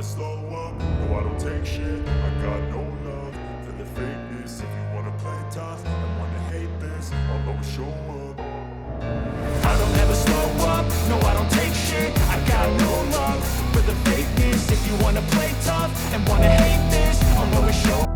slow up, no I don't take shit. I got no love for the fakeness. If you wanna play tough and wanna hate this, I'll always show up. I don't ever slow up, no I don't take shit. I got no love for the fakeness. If you wanna play tough and wanna hate this, I'll always show up.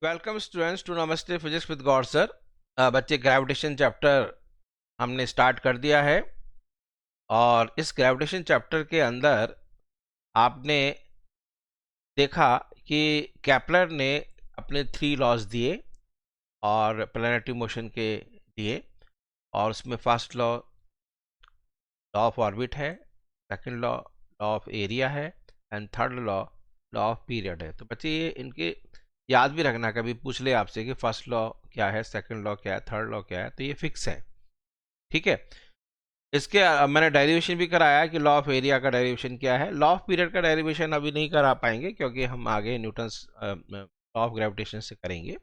Welcome students to Namaste physics with Gaur sir. बच्चे gravitation chapter हमने start कर दिया है और इस gravitation chapter के अंदर आपने देखा कि केपलर ने अपने 3 लॉज दिए और प्लैनेटरी मोशन के दिए, और उसमें first law law of orbit है, second law law of area है and third law law of period है। तो बच्चे ये इनके याद भी रखना, कभी पूछ ले आपसे कि फर्स्ट लॉ क्या है, सेकंड लॉ क्या है, थर्ड लॉ क्या है, तो ये फिक्स है। ठीक है, इसके मैंने डेरिवेशन भी कराया कि लॉ ऑफ एरिया का डेरिवेशन क्या है। लॉ ऑफ पीरियड का डेरिवेशन अभी नहीं करा पाएंगे क्योंकि हम आगे न्यूटन्स लॉ ऑफ ग्रेविटेशन से करेंगे।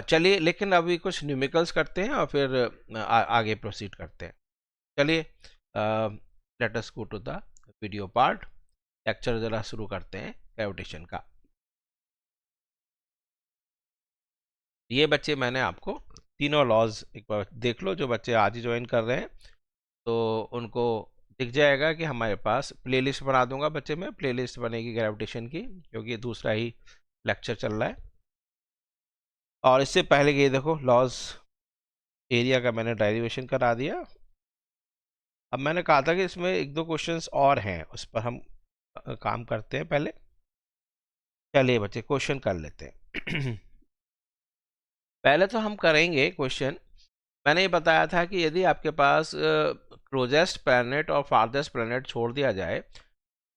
चलिए, लेकिन अभी कुछ न्यूमेरिकल्स करते हैं और फिर आगे प्रोसीड करते हैं। चलिए, let us go to the video part. Lecture ज़रा शुरू करते हैं ग्रेविटेशन का। ये बच्चे मैंने आपको तीनों लॉज एक बार देख लो, जो बच्चे आज ही ज्वाइन कर रहे हैं तो उनको दिख जाएगा कि हमारे पास प्लेलिस्ट बना दूंगा बच्चे, में प्लेलिस्ट बनेगी ग्रेविटेशन की, क्योंकि दूसरा ही लेक्चर चल रहा है। और इससे पहले ये देखो, लॉज एरिया का मैंने डेरिवेशन करा दिया। अब मैंने कहा था कि इसमें एक दो क्वेश्चंस और हैं, उस पर हम काम करते हैं पहले। चलिए बच्चे, क्वेश्चन कर लेते हैं। पहले तो हम करेंगे क्वेश्चन। मैंने ये बताया था कि यदि आपके पास क्लोजेस्ट प्लैनेट और फारदेस्ट प्लैनेट छोड़ दिया जाए,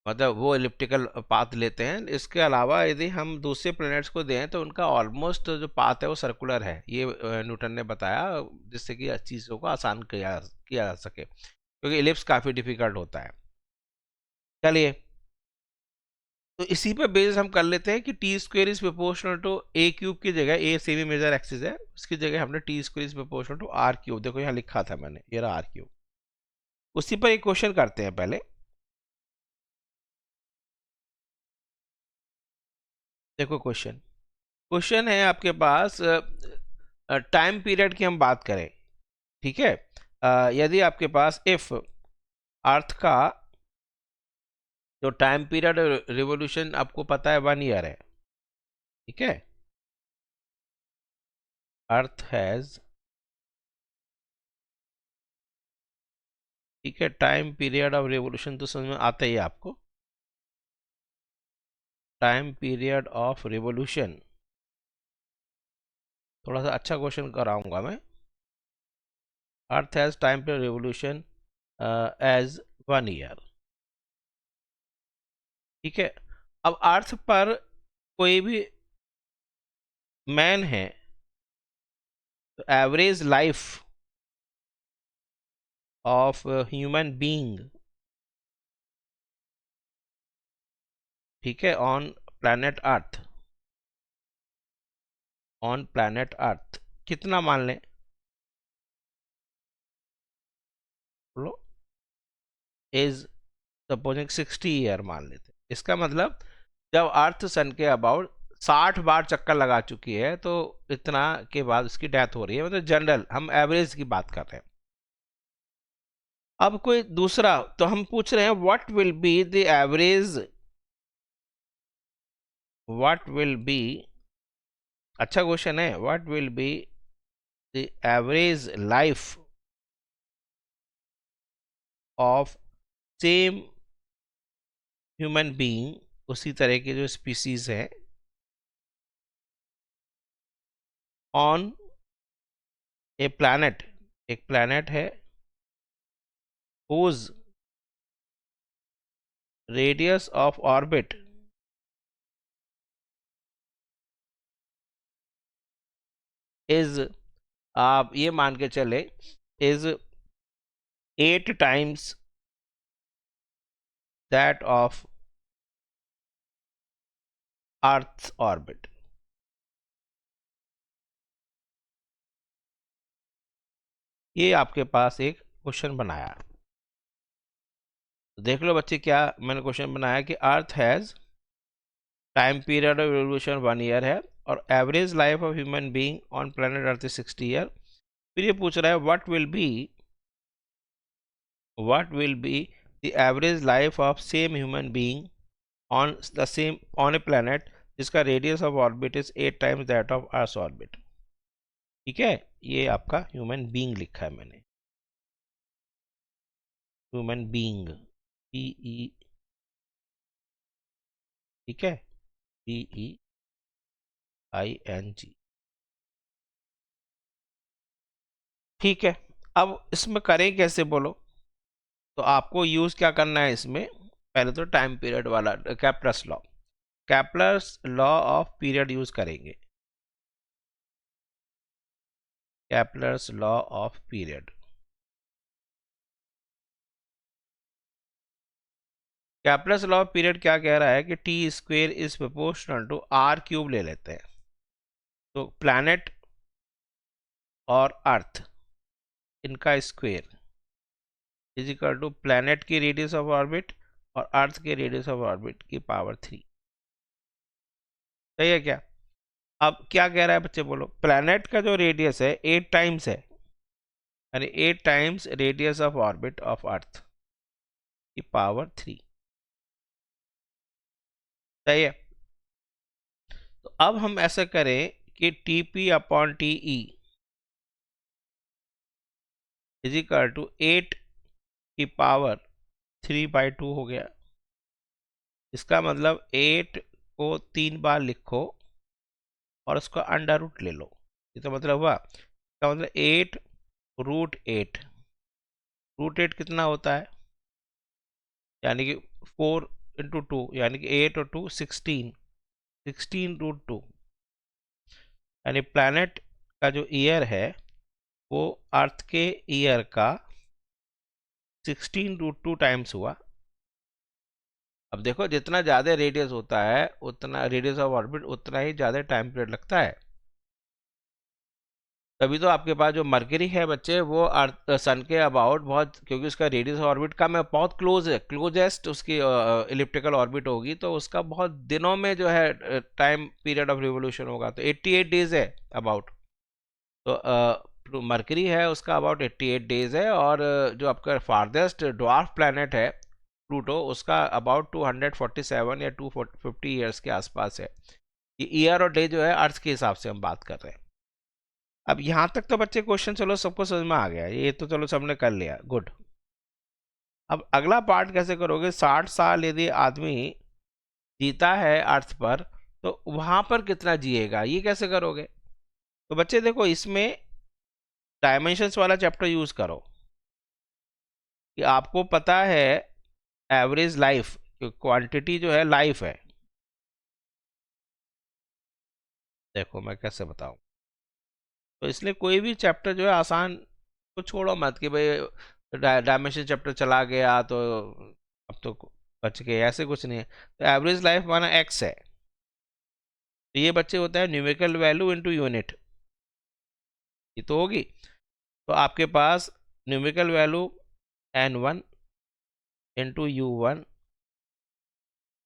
मतलब वो एलिप्टिकल पाथ लेते हैं, इसके अलावा यदि हम दूसरे प्लैनेट्स को दें तो उनका ऑलमोस्ट जो पाथ है वो सर्कुलर है, ये न्यूटन ने बताया, जिससे कि चीज़ों को आसान किया जा सके, क्योंकि एलिप्स काफ़ी डिफिकल्ट होता है। चलिए, तो इसी पे बेस हम कर लेते हैं कि T square is proportional to a cube की जगह, ए सेमी मेजर एक्सिस है, उसकी जगह हमने T square is proportional to R cube, देखो यहाँ लिखा था मैंने, ये रहा आर क्यूब। उसी पर एक क्वेश्चन करते हैं पहले। देखो क्वेश्चन, क्वेश्चन है आपके पास, टाइम पीरियड की हम बात करें। ठीक है, यदि आपके पास इफ अर्थ का जो टाइम पीरियड रिवोल्यूशन आपको पता है 1 ईयर है। ठीक है, अर्थ हैज, ठीक है, टाइम पीरियड ऑफ रिवोल्यूशन तो समझ में आता ही है आपको। टाइम पीरियड ऑफ रिवोल्यूशन, थोड़ा सा अच्छा क्वेश्चन कराऊंगा मैं। Earth has time period revolution as 1 year. ठीक है, अब अर्थ पर कोई भी मैन है तो average life of human being, ठीक है, on planet earth, on planet earth कितना मान लें, बोलो, इज सपोजिंग 60 ईयर मान लेते हैं। इसका मतलब जब अर्थ सन के अबाउट 60 बार चक्कर लगा चुकी है तो इतना के बाद उसकी डेथ हो रही है, मतलब जनरल हम एवरेज की बात कर रहे हैं। अब कोई दूसरा, तो हम पूछ रहे हैं what will be the average, what will B, अच्छा क्वेश्चन है, what will be the average life of same human being, उसी तरह के जो स्पीसीज है, ऑन ए प्लैनेट, एक प्लैनेट है whose radius of orbit is, आप ये मान के चले, is 8 times that of Earth's orbit. ये आपके पास एक क्वेश्चन बनाया, तो देख लो बच्चे क्या मैंने क्वेश्चन बनाया कि earth has time period of revolution 1 year है और average life of human being on planet earth is 60 year. फिर ये पूछ रहा है what will be the average life of same human being on the same on a planet जिसका radius of orbit is 8 times that of earth orbit. ठीक है, ये आपका ह्यूमन बीइंग लिखा है मैंने, ह्यूमन बीइंग, BE, ठीक है, BEING। ठीक है, अब इसमें करें कैसे बोलो, तो आपको यूज क्या करना है इसमें, पहले तो टाइम पीरियड वाला Kepler's law of period use करेंगे, Kepler's law of period. Kepler's law of period क्या कह रहा है कि T square is proportional to R cube ले लेते हैं, तो प्लैनेट और अर्थ इनका square is equal to planet की रेडियस ऑफ ऑर्बिट और अर्थ के रेडियस ऑफ ऑर्बिट की पावर 3। सही है क्या? अब क्या कह रहा है बच्चे बोलो, प्लैनेट का जो रेडियस है 8 टाइम्स है, यानी 8 times radius of orbit of earth की पावर 3। सही है, तो अब हम ऐसा करें कि TP upon TE is equal to 8 की पावर 3/2 हो गया। इसका मतलब 8 को 3 बार लिखो और उसका अंडर रूट ले लो, ये तो मतलब हुआ। इसका मतलब 8 √8, √8 कितना होता है, यानी कि 4 × 2, यानी कि 8 और 2 16, 16 √2, यानी प्लैनेट का जो ईयर है वो अर्थ के ईयर का 16 √2 टाइम्स हुआ। अब देखो जितना ज़्यादा रेडियस होता है, उतना रेडियस ऑफ ऑर्बिट, उतना ही ज़्यादा टाइम पीरियड लगता है। तभी तो आपके पास जो मरकरी है बच्चे, वो अर्थ सन के अबाउट बहुत, क्योंकि उसका रेडियस ऑर्बिट का में बहुत क्लोज है, क्लोजेस्ट उसकी इलिप्टिकल ऑर्बिट होगी, तो उसका बहुत दिनों में जो है टाइम पीरियड ऑफ रिवोल्यूशन होगा, तो 88 डेज है अबाउट। तो मरकरी है उसका अबाउट 88 डेज है, और जो आपका फारदेस्ट ड्वार्फ प्लैनेट है प्लूटो, उसका अबाउट 247 या 250 ईयर्स के आसपास है। ये ईयर और डे जो है अर्थ के हिसाब से हम बात कर रहे हैं। अब यहाँ तक तो बच्चे क्वेश्चन चलो सबको समझ में आ गया, ये तो चलो सबने कर लिया, गुड। अब अगला पार्ट कैसे करोगे, 60 साल यदि आदमी जीता है अर्थ पर, तो वहां पर कितना जिएगा, ये कैसे करोगे? तो बच्चे देखो, इसमें डायमेंशंस वाला चैप्टर यूज करो, कि आपको पता है एवरेज लाइफ, क्वांटिटी जो है लाइफ है। देखो मैं कैसे बताऊं, तो इसलिए कोई भी चैप्टर जो है आसान को छोड़ो मत कि भाई डायमेंशन चैप्टर चला गया तो अब तो बच गए, ऐसे कुछ नहीं है। तो एवरेज लाइफ माना x है, तो ये बच्चे होता है न्यूमेरिकल वैल्यू इनटू यूनिट, ये तो होगी। तो आपके पास numerical value n1 into u1,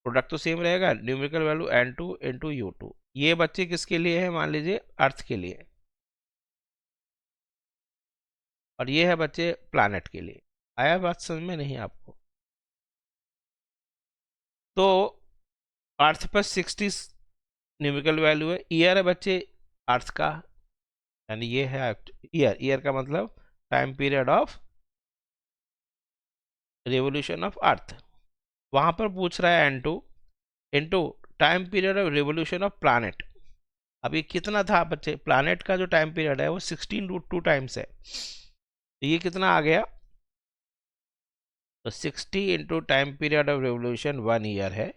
product तो सेम रहेगा, numerical value n2 into u2। ये बच्चे किसके लिए है, मान लीजिए अर्थ के लिए, और ये है बच्चे प्लैनेट के लिए। आया बात समझ में नहीं आपको? तो अर्थ पर 60 न्यूमेरिकल वैल्यू है, ईयर है बच्चे अर्थ का, यानी ये है ईयर, ईयर का मतलब time period of revolution of earth. वहां पर पूछ रहा है n2 into time period of revolution of planet. अब ये कितना था बच्चे, प्लैनेट का जो टाइम पीरियड है वो 16 √2 टाइम्स है, तो ये कितना आ गया, तो 60 into time period of revolution 1 year है,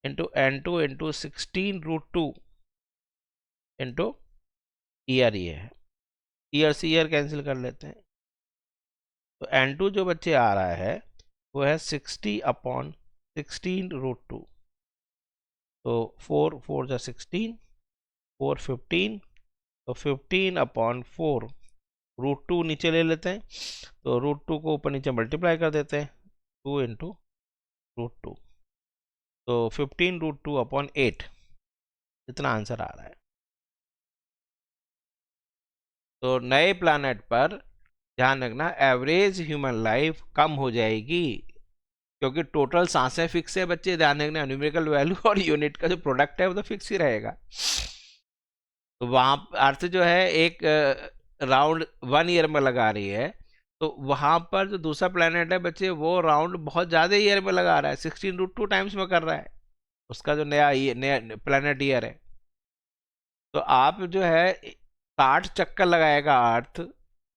into n2 into 16 √2 into year ये है, ईयर से ईयर कैंसिल कर लेते हैं। तो N2 जो बच्चे आ रहा है वो है 60/16√2। तो 4 4 जा 16, 4 15, तो 15/4√2 नीचे ले लेते हैं। तो √2 को ऊपर नीचे मल्टीप्लाई कर देते हैं, 2 इंटू √2, तो 15√2/8 इतना आंसर आ रहा है। तो नए प्लैनेट पर ध्यान रखना एवरेज ह्यूमन लाइफ कम हो जाएगी, क्योंकि टोटल सांसें फिक्स है बच्चे, ध्यान रखना न्यूमेरिकल वैल्यू और यूनिट का जो प्रोडक्ट है वो तो फिक्स ही रहेगा। तो वहां अर्थ जो है एक राउंड 1 ईयर में लगा रही है, तो वहां पर जो दूसरा प्लेनेट है बच्चे वो राउंड बहुत ज्यादा ईयर में लगा रहा है, 16√2 टाइम्स में कर रहा है उसका जो नया प्लेनेट ईयर है। तो आप जो है 60 चक्कर लगाएगा अर्थ,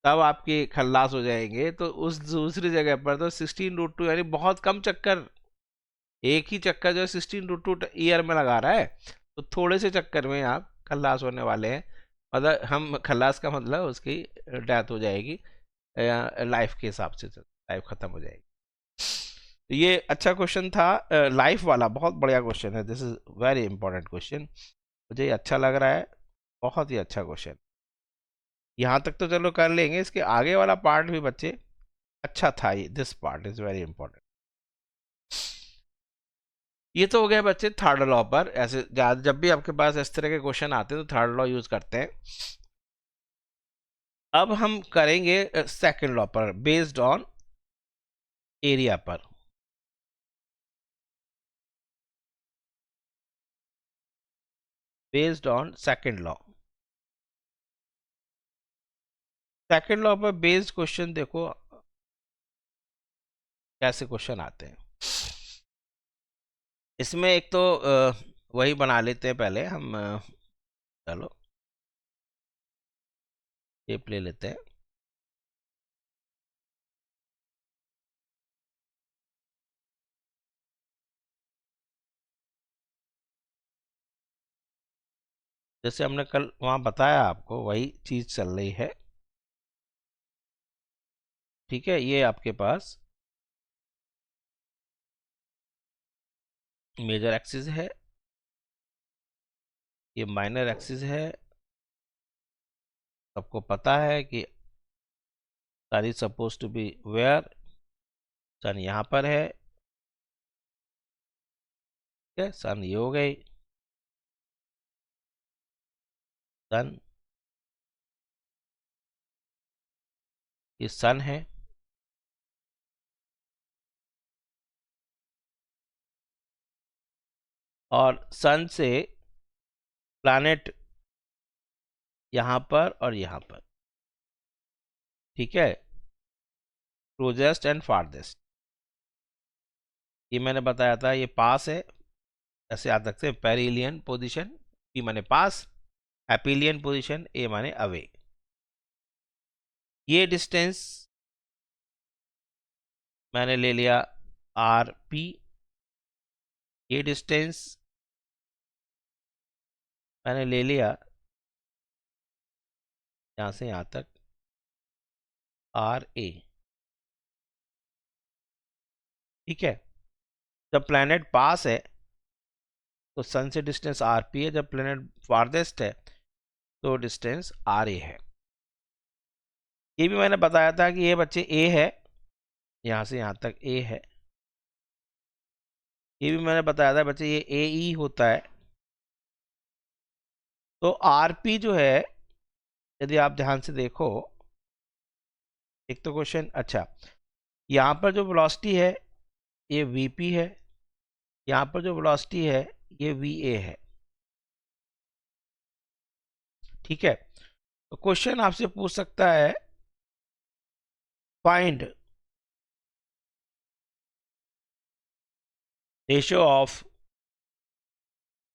तब आपके खल्लास हो जाएंगे। तो उस दूसरी जगह पर तो 16√2 यानी बहुत कम चक्कर, एक ही चक्कर जो है 16√2 ईयर में लगा रहा है, तो थोड़े से चक्कर में आप खल्लास होने वाले हैं। मतलब हम खल्लास का मतलब उसकी डेथ हो जाएगी, लाइफ के हिसाब से लाइफ खत्म हो जाएगी। तो ये अच्छा क्वेश्चन था, लाइफ वाला बहुत बढ़िया क्वेश्चन है, this is very important question, मुझे ये अच्छा लग रहा है, बहुत ही अच्छा क्वेश्चन। यहाँ तक तो चलो कर लेंगे, इसके आगे वाला पार्ट भी बच्चे अच्छा था, ये this part is very important. ये तो हो गया बच्चे थर्ड लॉ पर। ऐसे जब भी आपके पास इस तरह के क्वेश्चन आते हैं तो थर्ड लॉ यूज करते हैं। अब हम करेंगे सेकंड लॉ पर, बेस्ड ऑन एरिया पर। Based on second law, second law पर बेस्ड क्वेश्चन देखो कैसे क्वेश्चन आते हैं। इसमें एक तो वही बना लेते हैं पहले हम, चलो टेप ले लेते हैं। जैसे हमने कल वहां बताया आपको वही चीज चल रही है, ठीक है। ये आपके पास मेजर एक्सिस है, ये माइनर एक्सिस है। सबको पता है कि sun is suppose to be where, sun यहाँ पर है, ठीक है। सन ये हो गई, सन ये सन है, और सन से प्लैनेट यहाँ पर और यहाँ पर, ठीक है। क्लोजेस्ट एंड फारदेस्ट, ये मैंने बताया था, ये पास है, ऐसे याद रखते हैं। पेरिलियन पोजीशन, पी माने पास, एपिलियन पोजीशन, ए माने अवे। ये डिस्टेंस मैंने ले लिया आर पी, ये डिस्टेंस मैंने ले लिया यहां से यहां तक आर ए, ठीक है। जब प्लैनेट पास है तो सन से डिस्टेंस आर पी है, जब प्लैनेट फारदेस्ट है तो डिस्टेंस आर ए है। ये भी मैंने बताया था कि ये बच्चे ए है, यहां से यहां तक ए है। ये भी मैंने बताया था बच्चे ये ए ई होता है। तो आर पी जो है, यदि आप ध्यान से देखो, एक तो क्वेश्चन, अच्छा यहाँ पर जो वेलोसिटी है ये वीपी है, यहाँ पर जो वेलोसिटी है ये वी ए है, ठीक है। तो क्वेश्चन आपसे पूछ सकता है find ratio of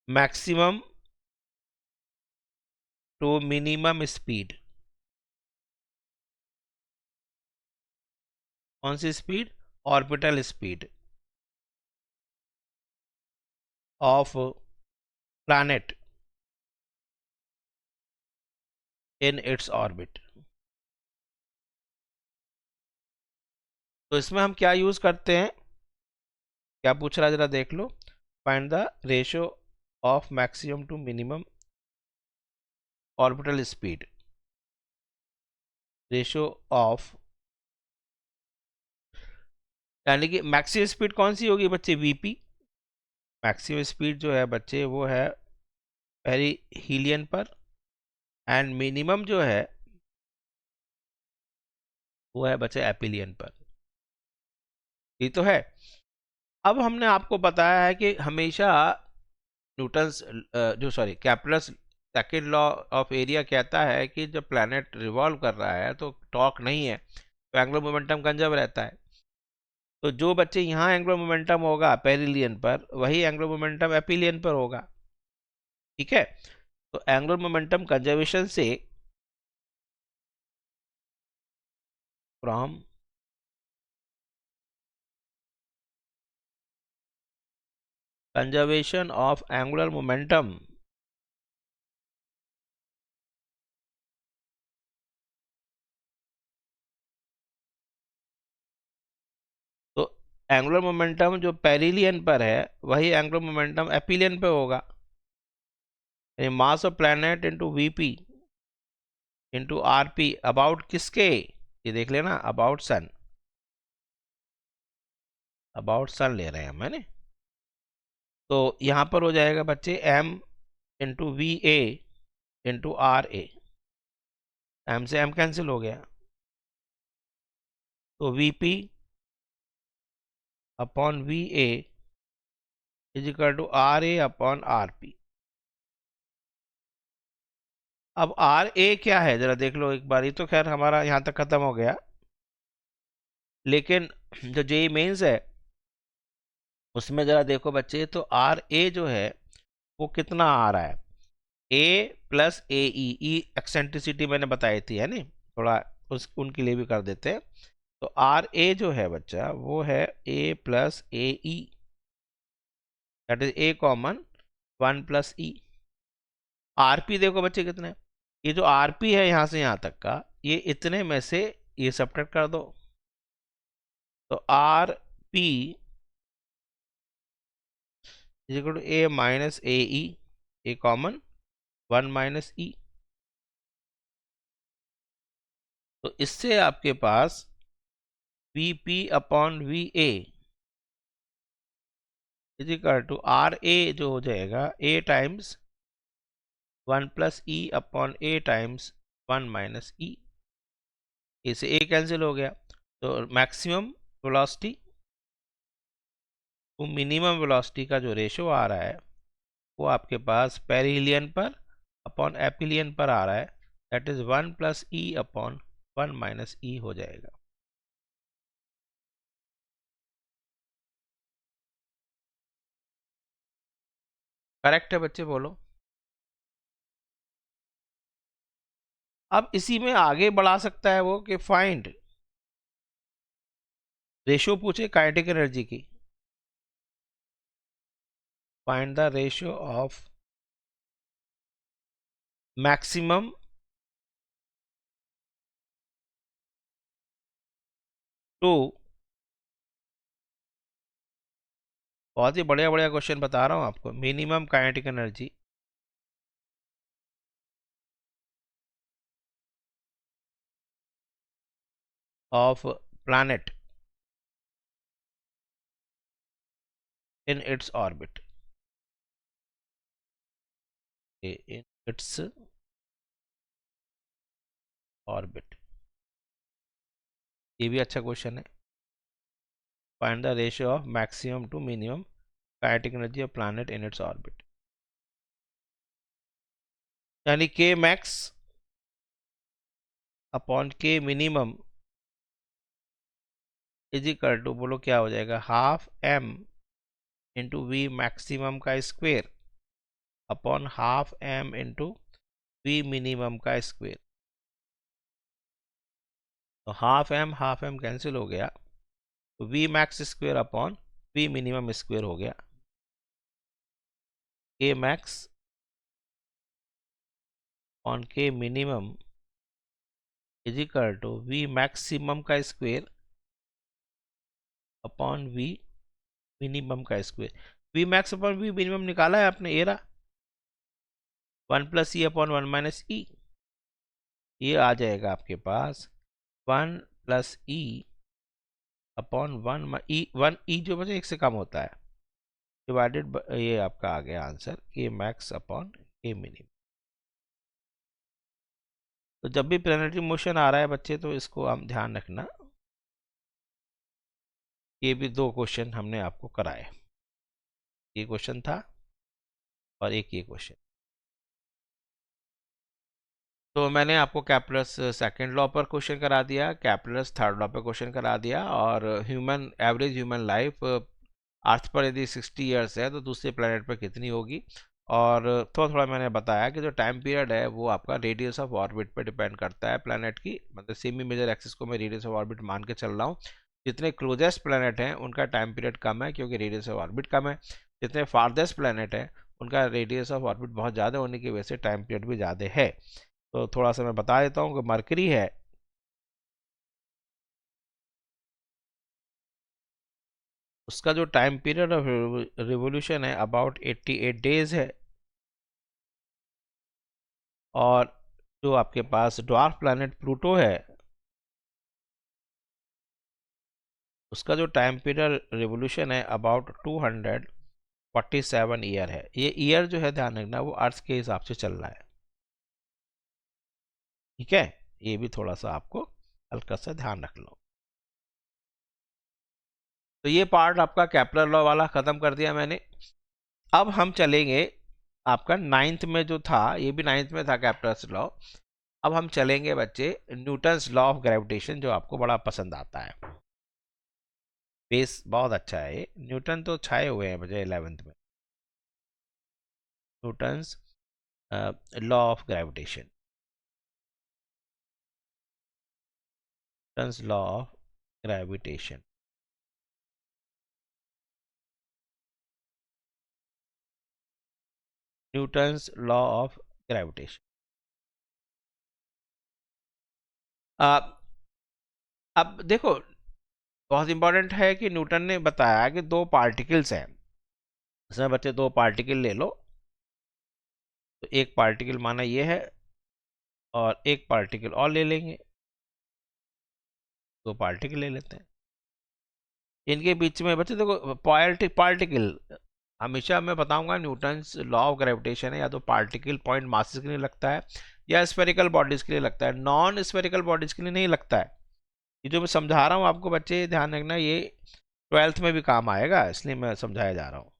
maximum to minimum speed. कौन सी speed? Orbital speed of planet in its orbit. तो इसमें हम क्या यूज करते हैं, क्या पूछ रहा है जरा देख लो। Find the ratio of maximum to minimum orbital speed, ratio of, यानी कि मैक्सिमम स्पीड कौन सी होगी बच्चे, वीपी। मैक्सिमम स्पीड जो है बच्चे वो है पेरिहीलियन पर, एंड मिनिमम जो है वो है बच्चे एपिलियन पर। ये तो है। अब हमने आपको बताया है कि हमेशा न्यूटन्स जो sorry Kepler's second law of area कहता है कि जब प्लैनेट रिवॉल्व कर रहा है तो टॉर्क नहीं है, तो एंगुलर मोमेंटम कंजर्व रहता है। तो जो बच्चे यहाँ एंगुलर मोमेंटम होगा पेरिलियन पर, वही एंगुलर मोमेंटम एपिलियन पर होगा। ठीक है, तो एंगुलर मोमेंटम कंजर्वेशन से from conservation of angular momentum, तो एंगुलर मोमेंटम जो पेरिलियन पर है वही एंगुलर मोमेंटम एपिलियन पे होगा। Mass of planet into VP into RP about किसके, ये देख लेना, अबाउट सन, अबाउट सन ले रहे हैं मैंने। तो यहां पर हो जाएगा बच्चे m into V A into R A, M से m कैंसिल हो गया, तो VP upon V A is equal to R A upon R P. अब आर ए क्या है जरा देख लो एक बार, ये तो खैर हमारा यहां तक खत्म हो गया, लेकिन जो जेई मेंस है उसमें जरा देखो बच्चे, तो आर ए जो है वो कितना आ रहा है, A plus A E eccentricity मैंने बताई थी है नी, थोड़ा उस उनके लिए भी कर देते हैं। तो आर ए जो है बच्चा वो है A plus A E, that is A common 1 plus E. RP देखो बच्चे कितने, ये जो आरपी है यहां से यहां तक का, ये इतने में से ये सब्ट्रैक्ट कर दो, तो R P is equal to A minus A E, A common 1 minus E. तो इससे आपके पास V P upon V A is equal to R A जो हो जाएगा A times 1 plus E upon A times 1 minus E, इसे A cancel हो गया। तो मैक्सिमम वेलोसिटी तो मिनिमम वेलोसिटी का जो रेशो आ रहा है वो आपके पास पेरिलियन पर अपॉन एपिलियन पर आ रहा है, that is 1 plus E upon 1 minus E हो जाएगा। करेक्ट है बच्चे, बोलो। अब इसी में आगे बढ़ा सकता है वो कि फाइंड रेशियो पूछे काइनेटिक एनर्जी की, find the ratio of maximum to, बहुत ही बढ़िया बढ़िया क्वेश्चन बता रहा हूं आपको, minimum kinetic energy of planet in its orbit, in its orbit, ये भी अच्छा क्वेश्चन है। Find the ratio of maximum to minimum kinetic energy of planet in its orbit, यानी K max upon K minimum is equal to, बोलो क्या हो जाएगा, half m into V maximum का square upon half m into V minimum का square. तो half m cancel हो गया, तो V max square upon V minimum square हो गया, K max on K minimum is equal to we maximum का square upon V minimum का square. V max upon V minimum निकाला है आपने, ये रहा 1 plus E upon 1 minus E. ये आ जाएगा आपके पास 1 प्लस ई अपॉन 1 ई जो बचे 1 से कम होता है डिवाइडेड, ये आपका आ गया आंसर के मैक्स अपॉन के मिनिमम। तो जब भी प्लैनेटरी मोशन आ रहा है बच्चे, तो इसको हम ध्यान रखना। ये भी 2 क्वेश्चन हमने आपको कराए, ये क्वेश्चन था और एक ये क्वेश्चन। तो मैंने आपको कैप्लर्स सेकंड लॉ पर क्वेश्चन करा दिया, कैप्लर्स थर्ड लॉ पर क्वेश्चन करा दिया, और एवरेज ह्यूमन लाइफ अर्थ पर यदि 60 ईयर्स है तो दूसरे प्लेनेट पर कितनी होगी। और थोड़ा थोड़ा मैंने बताया कि जो टाइम पीरियड है वो आपका रेडियस ऑफ ऑर्बिट पर डिपेंड करता है प्लेनेट की, मतलब सेमी मेजर एक्सिस को मैं रेडियस ऑफ ऑर्बिट मान के चल रहा हूँ। जितने क्लोजेस्ट प्लेनेट हैं उनका टाइम पीरियड कम है क्योंकि रेडियस ऑफ ऑर्बिट कम है। जितने फारदेस्ट प्लेनेट है उनका रेडियस ऑफ ऑर्बिट बहुत ज़्यादा होने की वजह से टाइम पीरियड भी ज़्यादा है। तो थोड़ा सा मैं बता देता हूँ कि मरकरी है, उसका जो टाइम पीरियड ऑफ रिवोल्यूशन है अबाउट 88 डेज है। और जो आपके पास ड्वार्फ प्लैनेट प्लूटो है, उसका जो टाइम पीरियड रिवोल्यूशन है अबाउट 247 ईयर है। ये ईयर जो है ध्यान रखना वो अर्थ के हिसाब से चल रहा है, ठीक है। ये भी थोड़ा सा आपको हल्का सा ध्यान रख लो। तो ये पार्ट आपका कैप्लर लॉ वाला खत्म कर दिया मैंने। अब हम चलेंगे आपका 9th में जो था, ये भी 9th में था कैप्लर्स लॉ। अब हम चलेंगे बच्चे न्यूटन्स लॉ ऑफ ग्रेविटेशन, जो आपको बड़ा पसंद आता है। बेस बहुत अच्छा है ये, न्यूटन तो छाए हुए हैं बच्चे 11th में। Newton's law of gravitation, Newton's law of gravitation. Newton's law of gravitation. अब देखो, बहुत इंपॉर्टेंट है कि न्यूटन ने बताया कि 2 पार्टिकल्स हैं। इसमें बच्चे 2 पार्टिकल ले लो, तो एक पार्टिकल माना ये है और एक पार्टिकल और ले लेंगे, 2 पार्टिकल ले लेते हैं। इनके बीच में बच्चे देखो पार्टिकल, हमेशा मैं बताऊंगा न्यूटन्स लॉ ऑफ ग्रेविटेशन है या तो पार्टिकल पॉइंट मासेस के लिए लगता है या स्फेरिकल बॉडीज के लिए लगता है, नॉन स्फेरिकल बॉडीज के लिए नहीं लगता है। ये जो मैं समझा रहा हूँ आपको बच्चे ध्यान रखना, ये 12th में भी काम आएगा, इसलिए मैं समझाया जा रहा हूँ।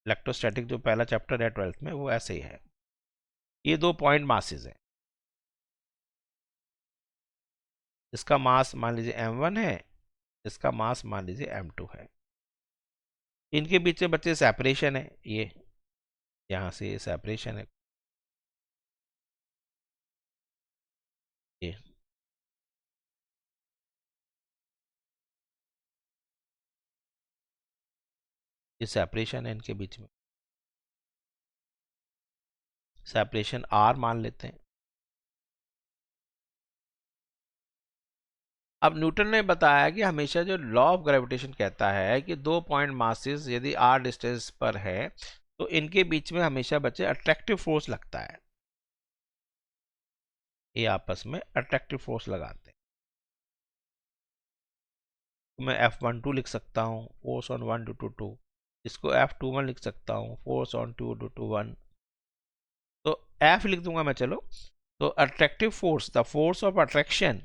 इलेक्ट्रोस्टैटिक जो पहला चैप्टर है 12th में वो ऐसे ही है। ये 2 पॉइंट मासेस हैं, इसका मास मान लीजिए m1 है, इसका मास मान लीजिए m2 है। इनके बीच में बच्चे सेपरेशन है, ये यहाँ से ये सेपरेशन है, ये सेपरेशन है इनके बीच में, सेपरेशन r मान लेते हैं। अब न्यूटन ने बताया कि हमेशा जो लॉ ऑफ ग्रेविटेशन कहता है कि 2 पॉइंट मासेस यदि r डिस्टेंस पर है तो इनके बीच में हमेशा बच्चे अट्रैक्टिव फोर्स लगता है, ये आपस में अट्रैक्टिव फोर्स लगाते हैं। तो मैं F12 लिख सकता हूँ, फोर्स ऑन 1 ड्यू टू 2, इसको F21 लिख सकता हूँ, फोर्स ऑन 2 ड्यू टू 1, तो F लिख दूंगा मैं। चलो, तो attractive force, the force of attraction,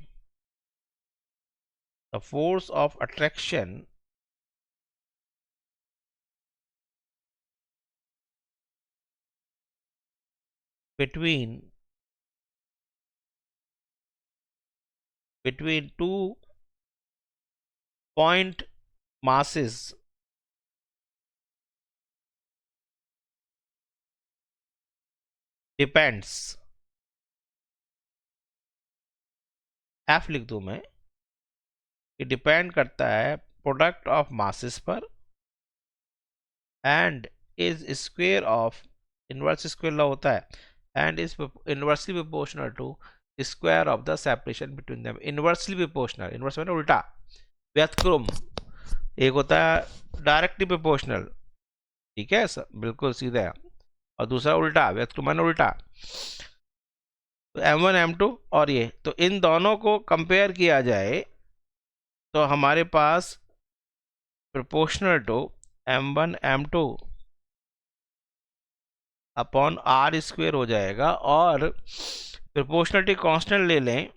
the force of attraction between 2 point masses depends, F लिख दूं मैं, ये डिपेंड करता है प्रोडक्ट ऑफ मासेस पर and is square of, inverse square law होता है, and is inversely proportional to square of the separation between them, inversely proportional, inverse मैंने उल्टा, व्यतिक्रम, एक होता है डायरेक्टली प्रोपोर्शनल, ठीक है बिल्कुल सीधा, और दूसरा उल्टा, व्यतिक्रम मैंने उल्टा। तो M1 M2 और ये, तो इन दोनों को कंपेयर किया जाए तो हमारे पास proportional to M1 M2 upon R square हो जाएगा, और प्रोपोर्शनलिटी कांस्टेंट ले लें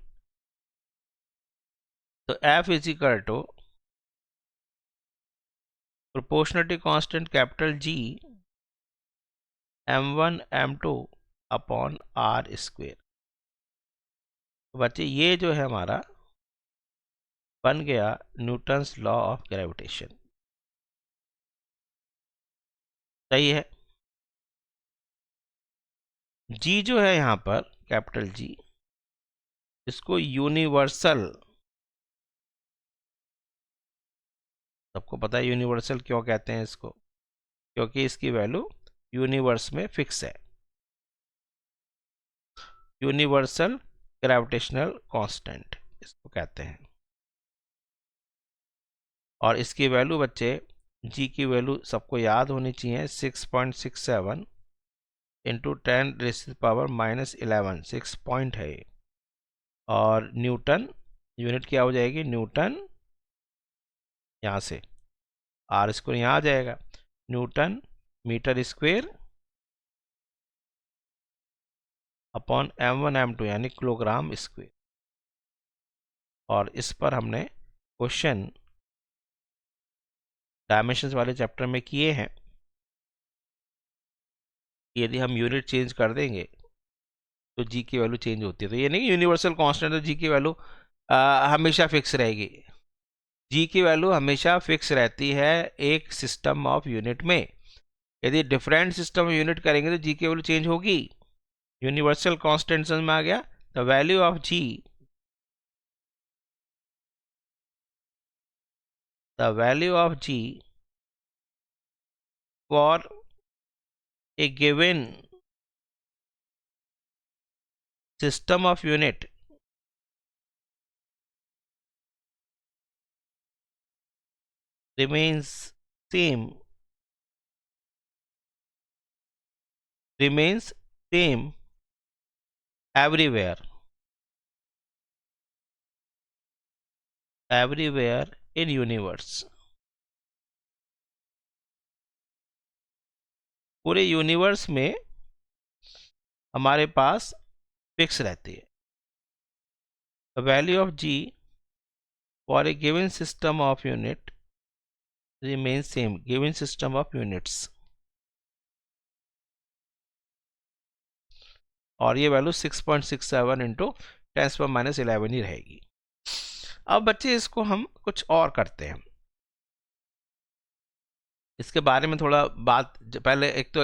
तो F is equal to proportionality constant capital G M1 M2 upon R square. तो बच्चे ये जो है हमारा बन गया न्यूटन्स लॉ ऑफ ग्रेविटेशन, सही है। G जो है यहाँ पर कैपिटल G, इसको यूनिवर्सल, सबको पता है यूनिवर्सल क्यों कहते हैं इसको, क्योंकि इसकी वैल्यू यूनिवर्स में फिक्स है, यूनिवर्सल ग्रेविटेशनल कांस्टेंट इसको कहते हैं। और इसकी वैल्यू बच्चे, G की वैल्यू सबको याद होनी चाहिए, 6.67 इंटू 10⁻⁻11, 6 पॉइंट है। और न्यूटन यूनिट क्या हो जाएगी, न्यूटन, यहाँ से आर स्क्वायर यहाँ आ जाएगा, Newton metre square upon M1 M2 यानी किलोग्राम स्क्वेयर। और इस पर हमने क्वेश्चन डायमेंशंस वाले चैप्टर में किए हैं, यदि हम यूनिट चेंज कर देंगे तो G की वैल्यू चेंज होती है। तो ये नहीं कि यूनिवर्सल कांस्टेंट, तो G की वैल्यू हमेशा फिक्स रहेगी, G की वैल्यू हमेशा फिक्स रहती है एक सिस्टम ऑफ यूनिट में। यदि डिफरेंट सिस्टम ऑफ यूनिट करेंगे तो G की वैल्यू चेंज होगी। यूनिवर्सल कांस्टेंट समझ में आ गया। The value of G, the value of G for a given system of unit remains same everywhere in universe। पूरे यूनिवर्स में हमारे पास फिक्स रहती है। The value of G for a given system of unit remains same, given system of units। और ये value 6.67 into 10⁻11 ही रहेगी। अब बच्चे इसको हम कुछ और करते हैं, इसके बारे में थोड़ा बात, पहले एक तो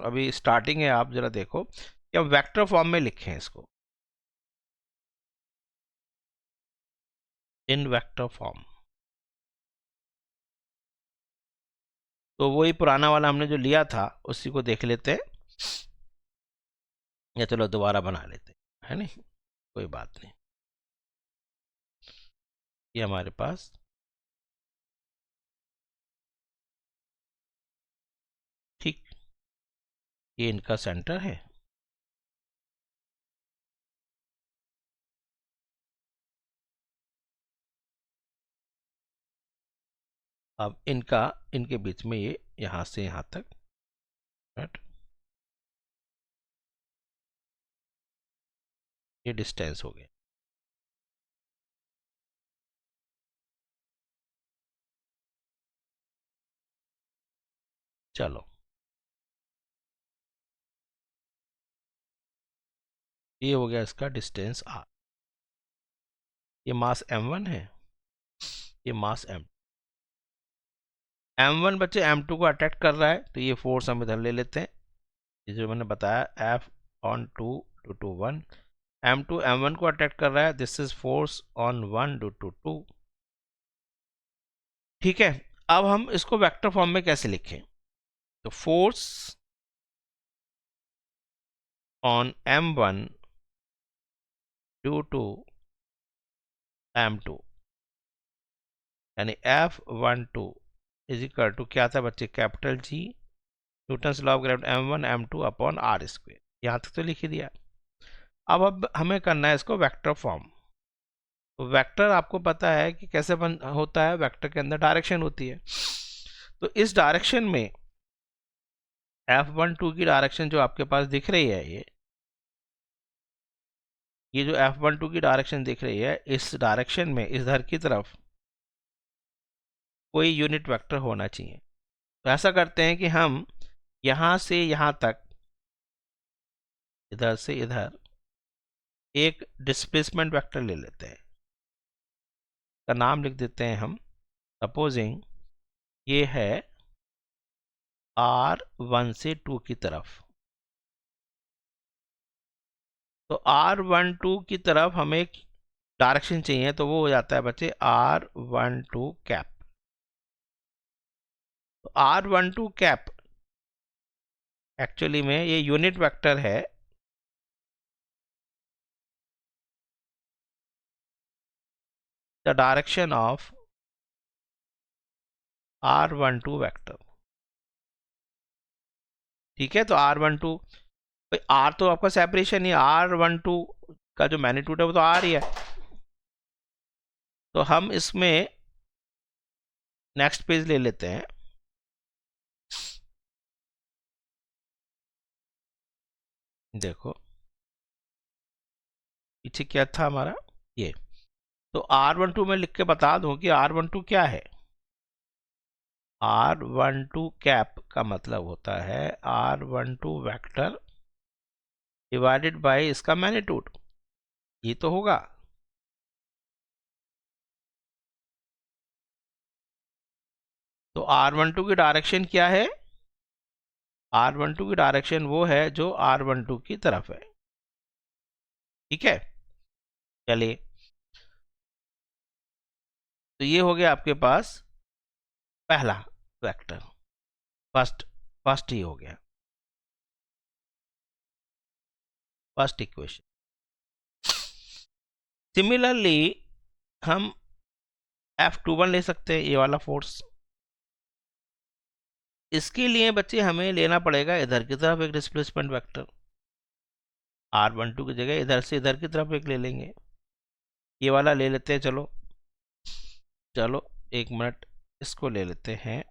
अभी स्टार्टिंग है, आप जरा देखो कि हम वेक्टर फॉर्म में लिखें इसको, इन वेक्टर फॉर्म। तो वही पुराना वाला हमने जो लिया था उसी को देख लेते हैं, या चलो दोबारा बना लेते हैं, है नहीं, कोई बात नहीं। ये हमारे पास ठीक, ये इनका सेंटर है, अब इनके बीच में ये यहां से यहां तक, राइट, ये डिस्टेंस हो गया। चलो ये हो गया इसका डिस्टेंस r, ये मास m1 है, ये मास m1 बच्चे m2 को अट्रैक्ट कर रहा है, तो ये फोर्स हम इधर ले लेते हैं, ये जो मैंने बताया F/2 / 1, m2 m1 को अट्रैक्ट कर रहा है, दिस इज फोर्स ऑन 1 / 2। ठीक है, अब हम इसको वेक्टर फॉर्म में कैसे लिखें, तो force on m1 due to M2, यानी F12 इज इक्वल टू क्या था बच्चे, capital G Newton's law of gravity M1 M2 upon R square. यहाँ तक तो लिख ही दिया। अब हमें करना है इसको वेक्टर फॉर्म। तो वेक्टर आपको पता है कि कैसे होता है, वेक्टर के अंदर डायरेक्शन होती है। तो इस डायरेक्शन में F12 की डायरेक्शन जो आपके पास दिख रही है, ये जो F12 की डायरेक्शन दिख रही है, इस डायरेक्शन में इधर की तरफ कोई यूनिट वेक्टर होना चाहिए। तो ऐसा करते हैं कि हम यहाँ से यहाँ तक, इधर से इधर एक डिस्प्लेसमेंट वेक्टर ले लेते हैं। का नाम लिख देते हैं हम, सपोजिंग ये है R1 से 2 की तरफ। तो R12 की तरफ हमें एक डायरेक्शन चाहिए, तो वो हो जाता है बच्चे R12 कैप। तो R12 कैप एक्चुअली में ये यूनिट वेक्टर है the direction of R12 vector. ठीक है, तो R12 भाई, R तो आपका सेपरेशन ही, R12 का जो मैग्नीट्यूड है वो तो R ही है। तो हम इसमें नेक्स्ट पेज ले लेते हैं। देखो पीछे क्या था हमारा, ये तो R12 में लिख के बता दूं कि R12 क्या है। R12 कैप का मतलब होता है R12 वेक्टर डिवाइडेड बाय इसका मैग्नीट्यूड, ये तो होगा। तो R12 की डायरेक्शन क्या है, R12 की डायरेक्शन वो है जो R12 की तरफ है। ठीक है, चलिए, तो ये हो गया आपके पास पहला वेक्टर, फर्स्ट ही हो गया, फर्स्ट इक्वेशन। सिमिलरली हम F21 ले सकते हैं, ये वाला फोर्स। इसके लिए बच्चे हमें लेना पड़ेगा इधर की तरफ एक डिस्प्लेसमेंट वेक्टर, R12 की जगह इधर से इधर की तरफ एक ले लेंगे, ये वाला ले लेते हैं। चलो चलो एक मिनट, इसको ले लेते हैं।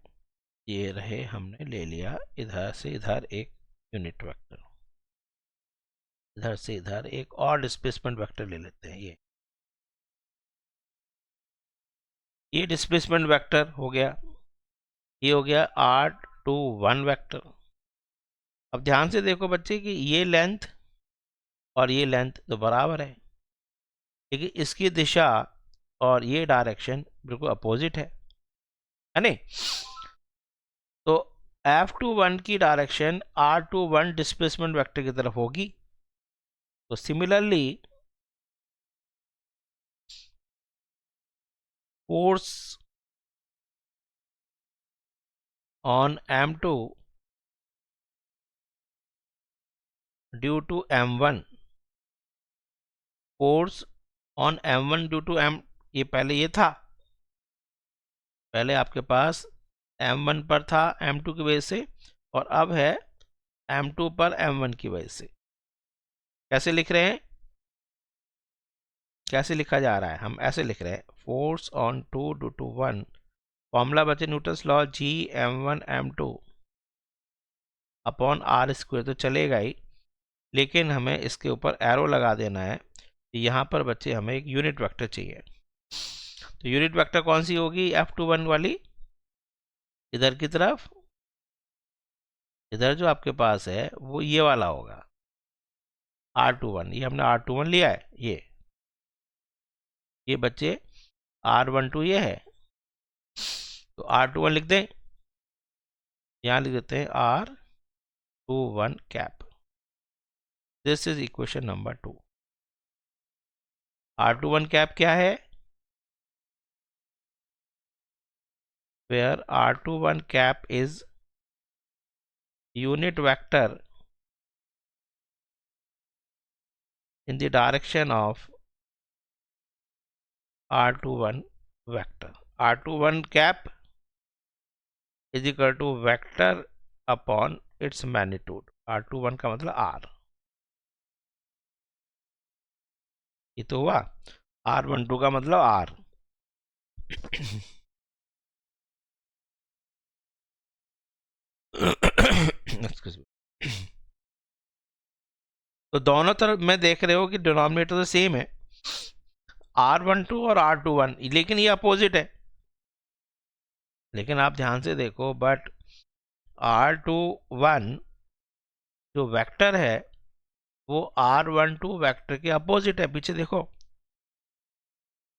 ये रहे, हमने ले लिया इधर से इधर एक यूनिट वेक्टर, इधर से इधर एक और डिस्प्लेसमेंट वेक्टर ले लेते हैं। ये डिस्प्लेसमेंट वेक्टर हो गया, ये हो गया R21 वेक्टर। अब ध्यान से देखो बच्चे कि ये लेंथ और ये लेंथ तो बराबर है, लेकिन इसकी दिशा और ये डायरेक्शन बिल्कुल अपोजिट है नहीं। तो F21 की डायरेक्शन R21 डिस्प्लेसमेंट वेक्टर की तरफ होगी। तो similarly force on M2 due to M1, force on M1 due to M, ये पहले ये था, पहले आपके पास M1 पर था M2 की वजह से, और अब है M2 पर M1 की वजह से। कैसे लिख रहे हैं, कैसे लिखा जा रहा है, हम ऐसे लिख रहे हैं, force on 2 due to 1, formula बचे Newton's law G M1 M2 upon R square, तो चलेगा ही, लेकिन हमें इसके ऊपर एरो लगा देना है। यहाँ पर बच्चे हमें एक यूनिट वेक्टर चाहिए। तो यूनिट वेक्टर कौन सी होगी, F21 वाली, इधर की तरफ, इधर जो आपके पास है वो ये वाला होगा R21। ये हमने R21 लिया है, ये बच्चे R12 ये है, तो R21 लिख दें, यहाँ लिख देते हैं R21 cap. This is equation number 2। R21 cap क्या है, where R21 cap is unit vector in the direction of R21 vector, R21 cap is equal to vector upon its magnitude. R21 का मतलब R, ये तो हुआ। R12 का मतलब R। Excuse me। तो दोनों तरफ में देख रहे हो कि डिनोमिनेटर तो सेम है, R12 और R21, लेकिन ये अपोजिट है। लेकिन आप ध्यान से देखो, बट R21 जो वेक्टर है वो R12 वेक्टर के अपोजिट है। पीछे देखो,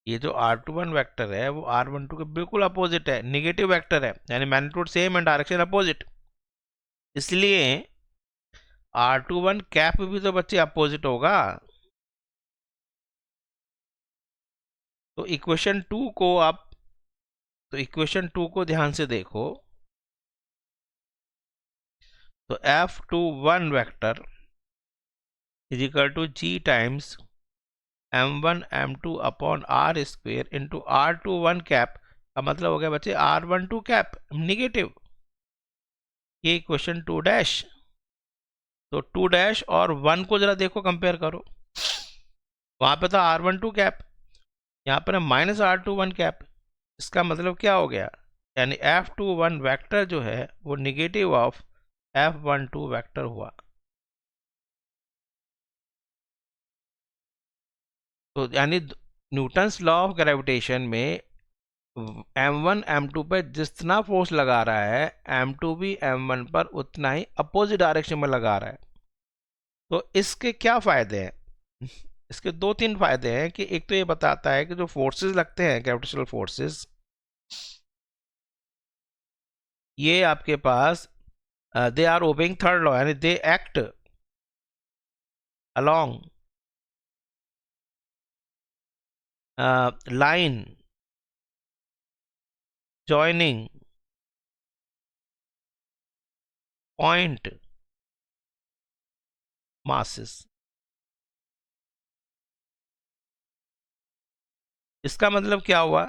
ये जो R21 वेक्टर है वो R12 के बिल्कुल अपोजिट है, निगेटिव वेक्टर है, यानी magnitude same and direction opposite. इसलिए R21 कैप भी तो बच्चे अपोजिट होगा। तो इक्वेशन 2 को आप, तो इक्वेशन 2 को ध्यान से देखो, तो F21 vector is equal to G times M1 M2 upon R square into R21 cap का मतलब हो गया बच्चे R12 कैप निगेटिव। ये इक्वेशन 2 डैश। तो 2 डैश और 1 को जरा देखो, कंपेयर करो। वहां पे था R12 कैप, यहाँ पर है माइनस R21 कैप। इसका मतलब क्या हो गया, यानी F21 वेक्टर जो है वो निगेटिव ऑफ F12 वेक्टर हुआ। तो यानी न्यूटन्स लॉ ऑफ ग्रेविटेशन में M1 M2 पर जितना फोर्स लगा रहा है, M2 भी M1 पर उतना ही अपोजिट डायरेक्शन में लगा रहा है। तो इसके क्या फायदे हैं? इसके दो तीन फायदे हैं कि एक तो ये बताता है कि जो फोर्सेस लगते हैं, ग्रेविटेशनल फोर्सेस, ये आपके पास they are obeying third law, यानी they act along line joining point masses। इसका मतलब क्या हुआ,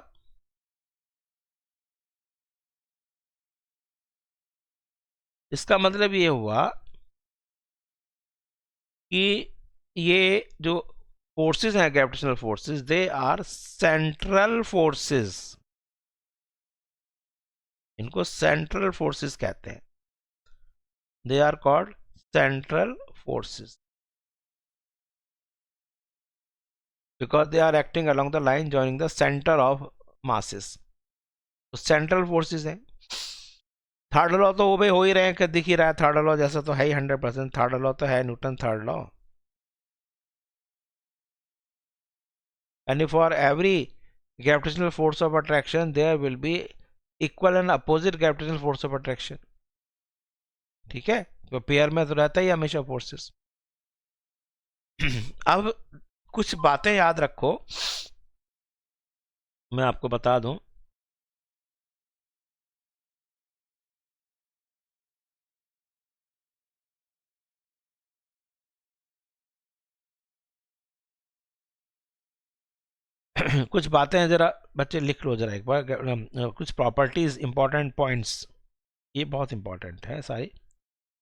इसका मतलब ये हुआ कि ये जो फोर्सेस हैं, gravitational forces, they are central forces. इनको सेंट्रल फोर्सेस कहते हैं, they are called central forces because they are acting along the line joining the centre of masses. तो सेंट्रल फोर्सेस हैं। थर्ड लॉ तो वो भी हो ही रहे हैं कि दिख ही रहा है, थर्ड लॉ जैसा तो है ही 100%। थर्ड लॉ तो है Newton third law. And for every gravitational force of attraction there will be equal and opposite gravitational force of attraction। ठीक है, तो पेयर में तो रहता ही हमेशा फोर्सेस। अब कुछ बातें याद रखो, मैं आपको बता दूं। कुछ बातें जरा बच्चे लिख लो जरा एक बार, कुछ प्रॉपर्टीज, इंपॉर्टेंट पॉइंट्स, ये बहुत इंपॉर्टेंट है सारी।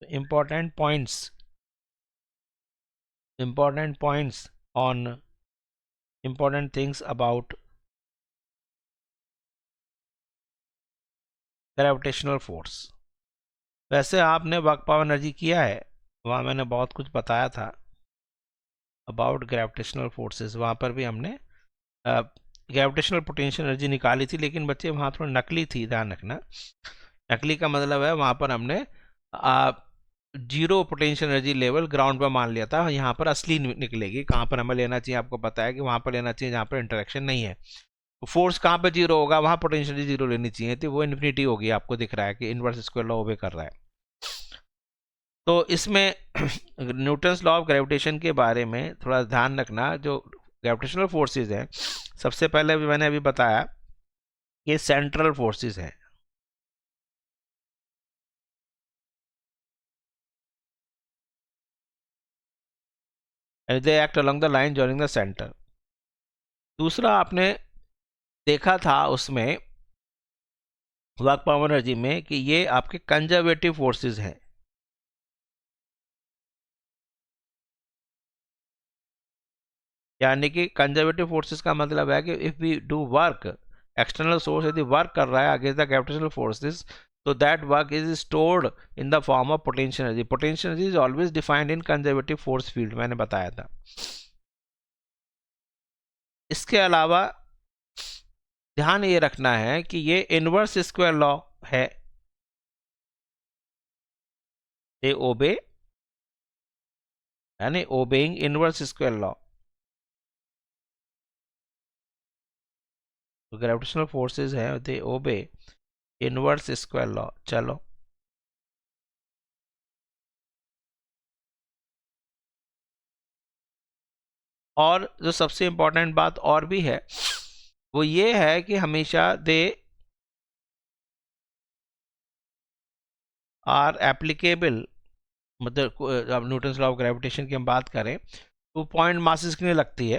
Important points on important things about gravitational force. वैसे आपने वर्क पावर एनर्जी किया है, वहाँ मैंने बहुत कुछ बताया था अबाउट ग्रेविटेशनल फोर्सेस। वहाँ पर भी हमने ग्रेविटेशनल पोटेंशियल एनर्जी निकाली थी, लेकिन बच्चे वहाँ थोड़ा नकली थी, ध्यान रखना। नकली का मतलब है वहाँ पर हमने zero potential energy level ground पर मान लिया था, यहाँ पर असली निकलेगी। कहाँ पर हमें लेना चाहिए, आपको पता है कि वहाँ पर लेना चाहिए जहाँ पर इंटरेक्शन नहीं है। फोर्स कहाँ पर जीरो होगा, वहाँ पोटेंशियल एनर्जी जीरो लेनी चाहिए थी, वो इन्फिनिटी होगी। आपको दिख रहा है कि इनवर्स स्क्वायर लॉ ओबे कर रहा है। तो इसमें न्यूटन्स लॉ ऑफ ग्रेविटेशन के बारे में थोड़ा ध्यान रखना। जो ग्रेविटेशनल फोर्सेस हैं, सबसे पहले भी मैंने अभी बताया कि सेंट्रल फोर्सेस हैं। दे act along the line joining the centre. दूसरा, आपने देखा था उसमें वर्क पावर एनर्जी में कि ये आपके कंजर्वेटिव फोर्सेस हैं। यानी कि कंजर्वेटिव फोर्सेस का मतलब है कि if we do work, external source यदि वर्क कर रहा है अगेंस्ट द ग्रेविटेशनल फोर्सेस, तो that work is stored in the form of potential energy. Potential energy is always defined in conservative force field, मैंने बताया था। इसके अलावा ध्यान ये रखना है कि ये इनवर्स स्क्वायर लॉ है, they obey, यानी ओबेइंग इनवर्स स्क्वायर लॉ। तो ग्रेविटेशनल फोर्सेस है दे ओबे इनवर्स स्क्वायर लॉ। चलो और जो सबसे इंपॉर्टेंट बात और भी है वो ये है कि हमेशा दे आर एप्लीकेबल, मतलब अब न्यूटन्स लॉ ऑफ ग्रेविटेशन की हम बात करें तो पॉइंट मासेस के लिए लगती है।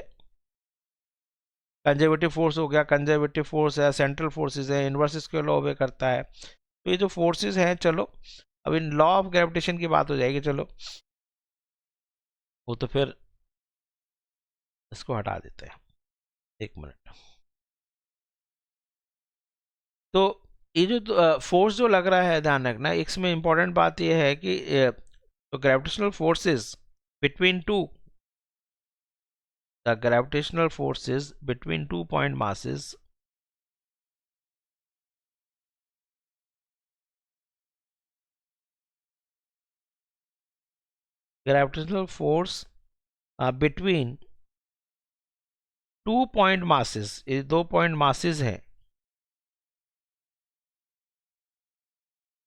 कंजर्वेटिव फोर्स हो गया, कंजर्वेटिव फोर्स है, सेंट्रल फोर्सेस है, इनवर्स स्क्वायर लॉ ओबे करता है। तो ये जो फोर्सेस हैं, चलो अब इन लॉ ऑफ ग्रेविटेशन की बात हो जाएगी, चलो वो तो फिर इसको हटा देते हैं, एक मिनट। तो ये जो फोर्स जो लग रहा है, ध्यान रखना इसमें इंपॉर्टेंट बात ये है कि तो gravitational forces between two, the gravitational forces between 2 point masses gravitational force between 2 point masses, ये 2 point masses हैं,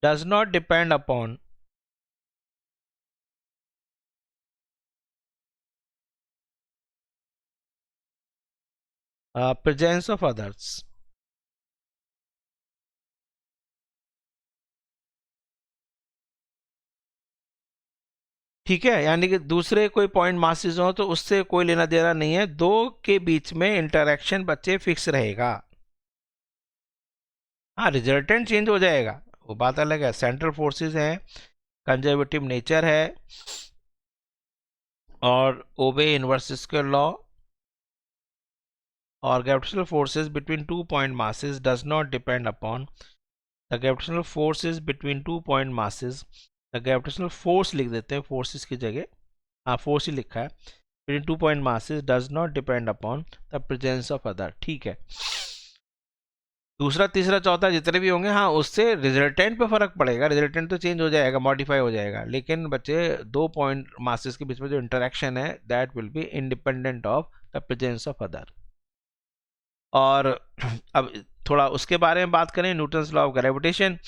does not depend upon presence of others। ठीक है, यानी कि दूसरे कोई पॉइंट मासेस हो तो उससे कोई लेना देना नहीं है, दो के बीच में इंटरेक्शन बच्चे फिक्स रहेगा। हाँ, रिजल्टेंट चेंज हो जाएगा वो बात अलग है। सेंट्रल फोर्सेस हैं, कंजर्वेटिव नेचर है और ओबे इनवर्स स्क्वायर लॉ, और gravitational forces between 2 point masses does not depend upon the gravitational forces between 2 point masses। the gravitational force लिख देते हैं, forces की जगह, हाँ force ही लिखा है, between 2 point masses does not depend upon the presence of other। ठीक है, दूसरा तीसरा चौथा जितने भी होंगे, हाँ उससे रिजल्टेंट पे फर्क पड़ेगा, रिजल्टेंट तो चेंज हो जाएगा, मॉडिफाई हो जाएगा, लेकिन बच्चे 2 point मासेस के बीच में जो इंटरेक्शन है that will be independent of the presence of other. और अब थोड़ा उसके बारे में बात करें, न्यूटन्स लॉ ऑफ ग्रेविटेशन,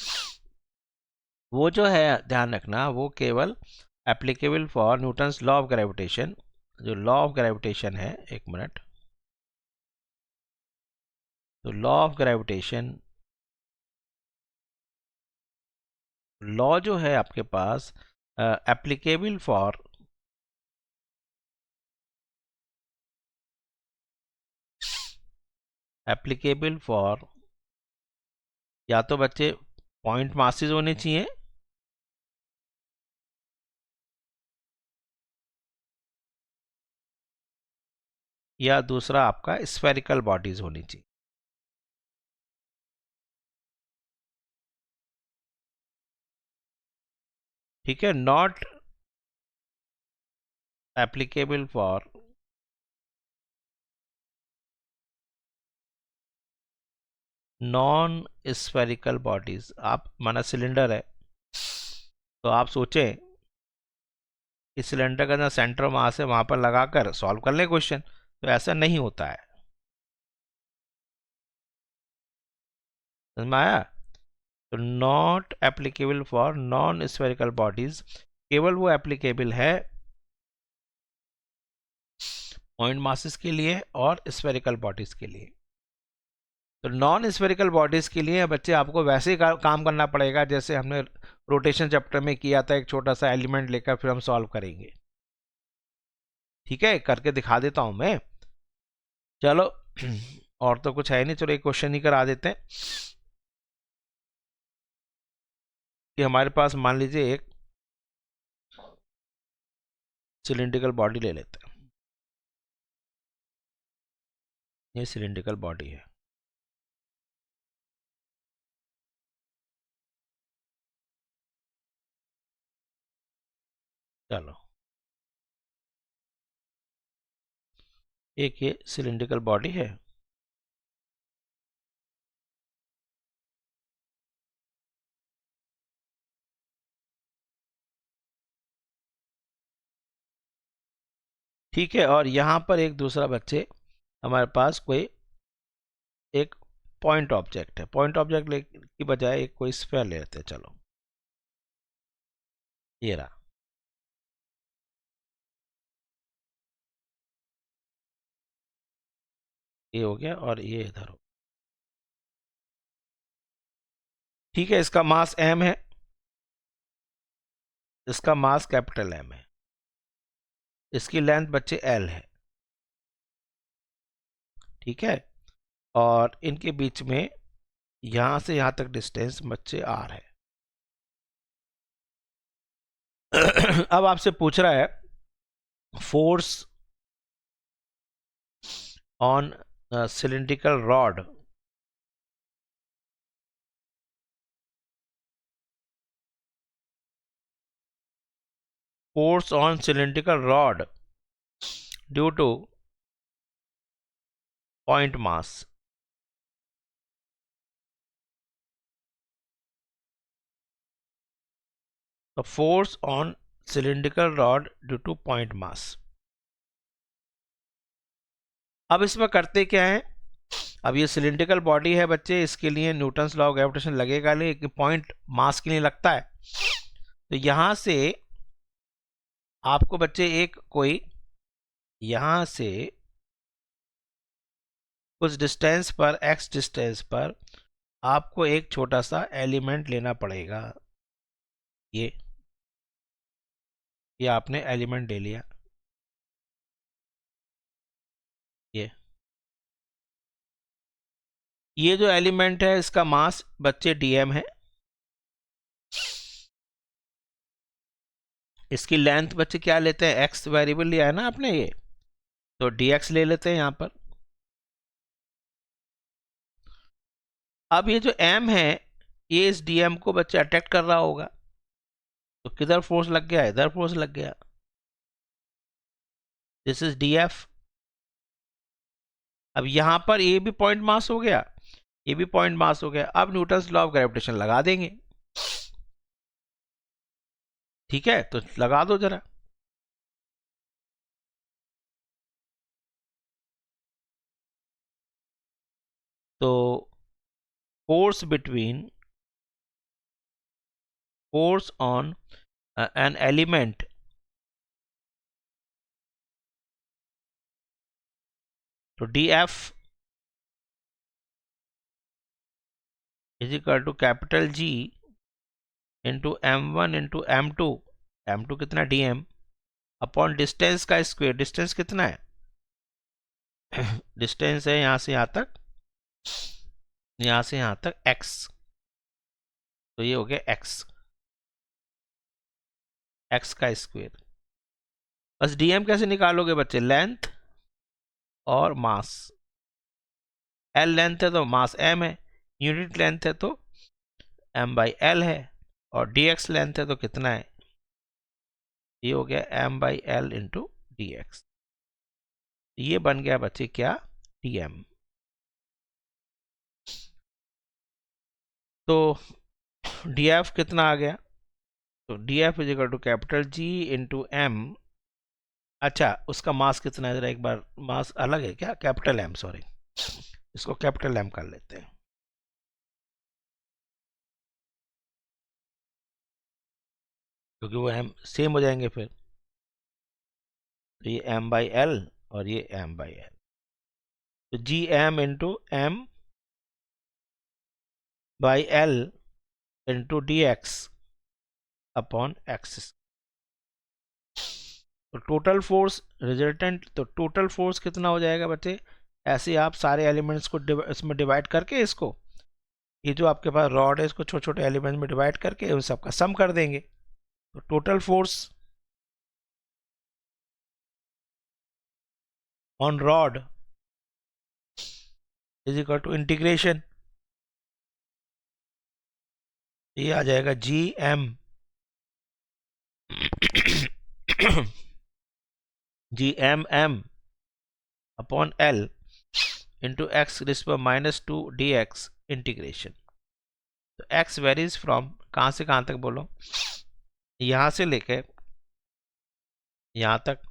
वो जो है ध्यान रखना वो केवल applicable for Newton's law of gravitation. जो लॉ ऑफ ग्रेविटेशन है, एक मिनट, तो लॉ ऑफ ग्रेविटेशन, लॉ जो है आपके पास एप्लीकेबल फॉर या तो बच्चे पॉइंट मासेस होने चाहिए, या दूसरा आपका स्फेरिकल बॉडीज होनी चाहिए। ठीक है, not applicable for non spherical bodies. आप माना सिलेंडर है, तो आप सोचें कि सिलेंडर का जो सेंटर मास है वहां पर लगाकर सॉल्व कर लें क्वेश्चन, तो ऐसा नहीं होता है, समझ में आया? तो not applicable for non spherical bodies, केवल वो एप्लीकेबल है पॉइंट मासेस के लिए और स्फेरिकल बॉडीज के लिए। तो नॉन स्फेरिकल बॉडीज के लिए बच्चे आपको वैसे ही काम करना पड़ेगा जैसे हमने रोटेशन चैप्टर में किया था, एक छोटा सा एलिमेंट लेकर फिर हम सॉल्व करेंगे। ठीक है, करके दिखा देता हूं मैं, चलो और तो कुछ है नहीं, चलो एक क्वेश्चन ही करा देते हैं कि हमारे पास मान लीजिए एक सिलिंड्रिकल बॉडी ले लेते हैं। ये सिलिंड्रिकल बॉडी है, चलो एक ये सिलिंड्रिकल बॉडी है, ठीक है। और यहाँ पर एक दूसरा बच्चे हमारे पास कोई एक पॉइंट ऑब्जेक्ट है, पॉइंट ऑब्जेक्ट की बजाय एक कोई स्फीयर ले लेते हैं, चलो ये रहा, ये हो गया और ये इधर हो, ठीक है। इसका मास m है, इसका मास कैपिटल M है, इसकी लेंथ बच्चे L है, ठीक है। और इनके बीच में यहां से यहां तक डिस्टेंस बच्चे R है। अब आपसे पूछ रहा है force on cylindrical rod, force on cylindrical rod due to point mass. The force on cylindrical rod due to point mass. अब इसमें करते क्या है, अब ये सिलिंड्रिकल बॉडी है बच्चे, इसके लिए न्यूटन्स लॉ ऑफ ग्रेविटेशन लगेगा, लेकिन पॉइंट मास के लिए लगता है। तो यहां से आपको बच्चे एक कोई यहां से कुछ डिस्टेंस पर x डिस्टेंस पर आपको एक छोटा सा एलिमेंट लेना पड़ेगा। ये आपने एलिमेंट ले लिया, ये जो एलिमेंट है इसका मास बच्चे dm है, इसकी लेंथ बच्चे क्या लेते हैं, x वेरिएबल लिया है ना आपने, ये तो dx ले लेते हैं यहां पर। अब ये जो m है ये इस dm को बच्चे अट्रैक्ट कर रहा होगा, तो किधर फोर्स लग गया, इधर फोर्स लग गया, दिस इज df। अब यहां पर ये भी पॉइंट मास हो गया, ये भी पॉइंट मास हो गया, अब न्यूटन्स लॉ ऑफ ग्रेविटेशन लगा देंगे, ठीक है। तो लगा दो जरा, तो फोर्स ऑन एन एलिमेंट तो df is equal to capital G into m1 into m2, m2 कितना dm अपॉन डिस्टेंस का स्क्वायर, डिस्टेंस कितना है डिस्टेंस है यहां से यहां तक, यहां से यहां तक x, तो ये हो गया x का स्क्वायर। बस dm कैसे निकालोगे बच्चे, लेंथ और मास, l लेंथ है तो मास m है, यूनिट लेंथ है तो m/l है, और dx लेंथ है तो कितना है, ये हो गया m/l इंटू dx, ये बन गया बच्चे क्या, dm। तो df कितना आ गया, तो df is equal to capital G into m, अच्छा उसका मास कितना है, जरा एक बार, मास अलग है क्या, कैपिटल M, सॉरी इसको कैपिटल M कर लेते हैं, क्योंकि वो m सेम हो जाएंगे फिर, तो ये m/l और ये m/l, तो gm into m/l into dx upon x। तो टोटल फोर्स रिजल्टेंट, तो टोटल फोर्स कितना हो जाएगा बच्चे, ऐसे ही आप सारे एलिमेंट्स को इसमें डिवाइड करके इसको, ये जो आपके पास रॉड है इसको छोटे छोटे एलिमेंट्स में डिवाइड करके उन सबका सम कर देंगे। तो total force on rod is equal to integration, ये आ जाएगा G M upon L into X raise power -2 dx integration. तो x वेरीज फ्रॉम कहाँ से कहाँ तक बोलो, यहाँ से लेकर यहाँ तक।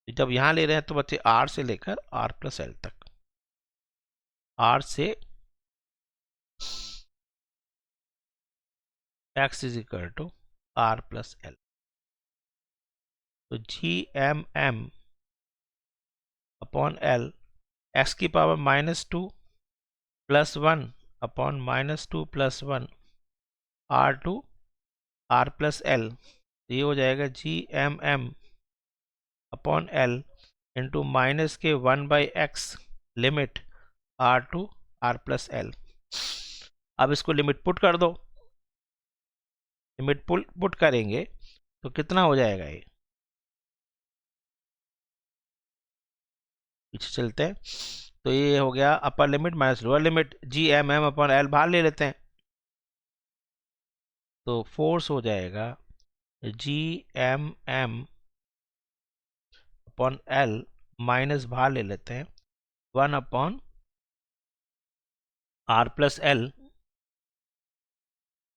जब यहाँ ले रहे हैं तो बच्चे r से लेकर r प्लस एल तक, r से x is equal to r plus L. तो G M M upon L X की power -2 plus 1 upon -2 plus 1 r2 r plus L. ये हो जाएगा G M M upon L into minus के 1/x limit r2 r plus L. अब इसको limit put कर दो, लिमिट पुट करेंगे तो कितना हो जाएगा, ये पीछे चलते हैं। तो ये हो गया upper limit minus lower limit, G M M upon L बाहर ले लेते हैं। तो फोर्स हो जाएगा G M M upon L minus बाहर ले लेते हैं 1 upon R plus L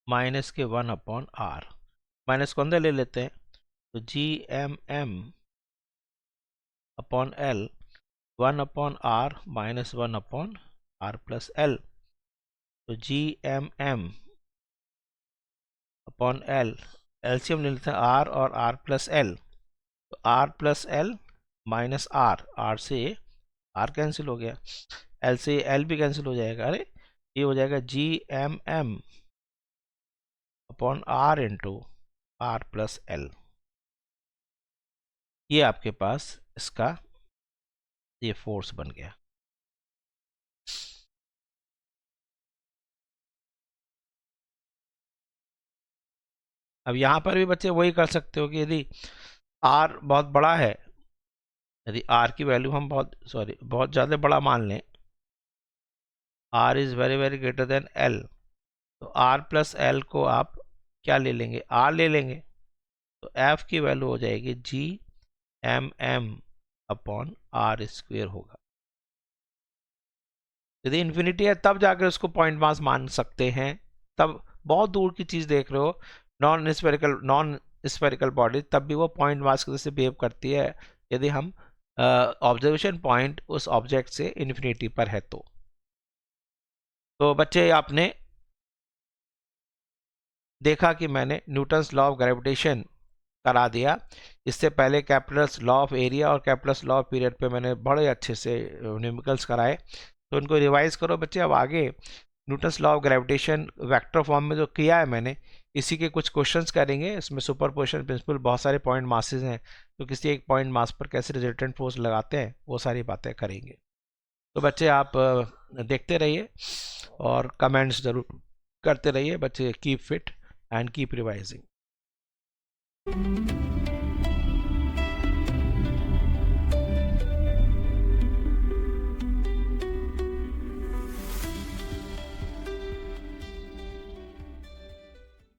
minus के 1 अपॉन आर, माइनस को अंदर ले लेते हैं। तो G M M upon L 1 upon R minus 1 upon R plus L. तो G M M upon L, LCM ले लेते हैं आर और आर प्लस एल। तो R plus L minus R, R से आर कैंसिल हो गया, एल से एल भी कैंसिल हो जाएगा। अरे ये हो जाएगा G M M upon R into R plus L. ये आपके पास इसका ये फोर्स बन गया। अब यहाँ पर भी बच्चे वही कर सकते हो कि यदि r बहुत बड़ा है, यदि r की वैल्यू हम बहुत ज़्यादा बड़ा मान लें, r is very very greater than l, तो r प्लस एल को आप क्या ले लेंगे, r ले लेंगे। तो f की वैल्यू हो जाएगी G M M upon R square होगा। यदि इन्फिनिटी है तब जाकर उसको पॉइंट मास मान सकते हैं, तब बहुत दूर की चीज़ देख रहे हो, नॉन स्फेरिकल बॉडी, तब भी वो पॉइंट मास की तरह से बिहेव करती है यदि हम ऑब्जर्वेशन पॉइंट उस ऑब्जेक्ट से इन्फिनिटी पर है। तो बच्चे आपने देखा कि मैंने न्यूटन्स लॉ ऑफ ग्रेविटेशन करा दिया। इससे पहले कैप्लर्स लॉ ऑफ एरिया और कैप्लर्स लॉ ऑफ पीरियड पे मैंने बड़े अच्छे से न्यूमेरिकल्स कराए, तो उनको रिवाइज करो बच्चे। अब आगे Newton's law of gravitation vector form में जो किया है मैंने, इसी के कुछ क्वेश्चंस करेंगे। इसमें सुपरपोजिशन प्रिंसिपल, बहुत सारे पॉइंट मासेस हैं, तो किसी एक पॉइंट मास पर कैसे रिजल्टेंट फोर्स लगाते हैं वो सारी बातें करेंगे। तो बच्चे आप देखते रहिए और कमेंट्स ज़रूर करते रहिए बच्चे। Keep fit and keep revising.